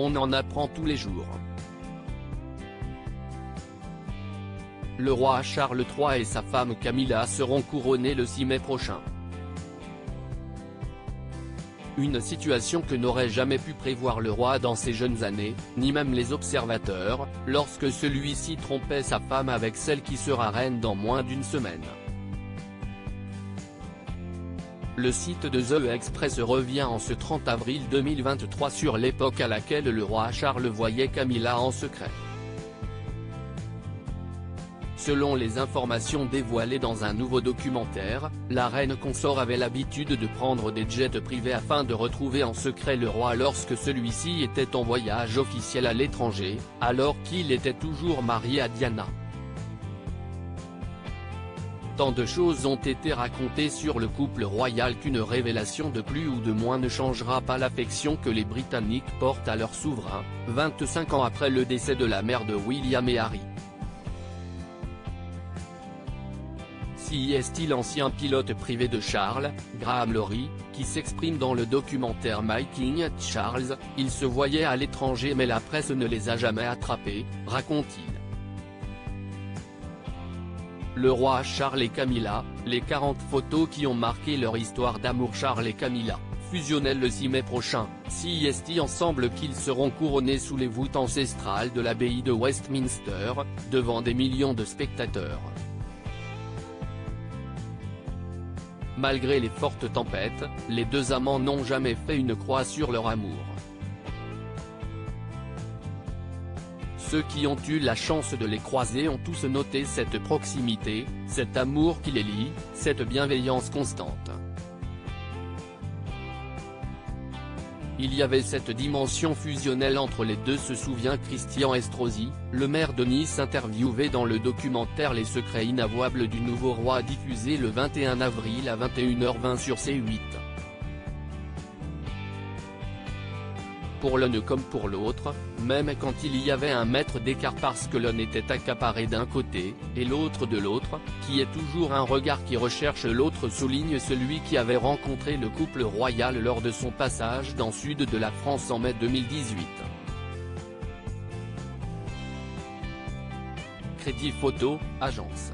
On en apprend tous les jours. Le roi Charles III et sa femme Camilla seront couronnés le 6 mai prochain. Une situation que n'aurait jamais pu prévoir le roi dans ses jeunes années, ni même les observateurs, lorsque celui-ci trompait sa femme avec celle qui sera reine dans moins d'une semaine. Le site de The Express revient en ce 30 avril 2023 sur l'époque à laquelle le roi Charles voyait Camilla en secret. Selon les informations dévoilées dans un nouveau documentaire, la reine consort avait l'habitude de prendre des jets privés afin de retrouver en secret le roi lorsque celui-ci était en voyage officiel à l'étranger, alors qu'il était toujours marié à Diana. Tant de choses ont été racontées sur le couple royal qu'une révélation de plus ou de moins ne changera pas l'affection que les Britanniques portent à leur souverain, 25 ans après le décès de la mère de William et Harry. C'est l'ancien pilote privé de Charles, Graham Laurie, qui s'exprime dans le documentaire My King Charles. Il se voyait à l'étranger mais la presse ne les a jamais attrapés, raconte-t-il. Le roi Charles et Camilla, les 40 photos qui ont marqué leur histoire d'amour. Charles et Camilla, fusionnels le 6 mai prochain, c'est ensemble qu'ils seront couronnés sous les voûtes ancestrales de l'abbaye de Westminster, devant des millions de spectateurs. Malgré les fortes tempêtes, les deux amants n'ont jamais fait une croix sur leur amour. Ceux qui ont eu la chance de les croiser ont tous noté cette proximité, cet amour qui les lie, cette bienveillance constante. Il y avait cette dimension fusionnelle entre les deux, se souvient Christian Estrosi, le maire de Nice interviewé dans le documentaire Les secrets inavouables du nouveau roi diffusé le 21 avril à 21h20 sur C8. Pour l'un comme pour l'autre, même quand il y avait un mètre d'écart parce que l'un était accaparé d'un côté, et l'autre de l'autre, qui est toujours un regard qui recherche l'autre, souligne celui qui avait rencontré le couple royal lors de son passage dans sud de la France en mai 2018. Crédit photo, agence.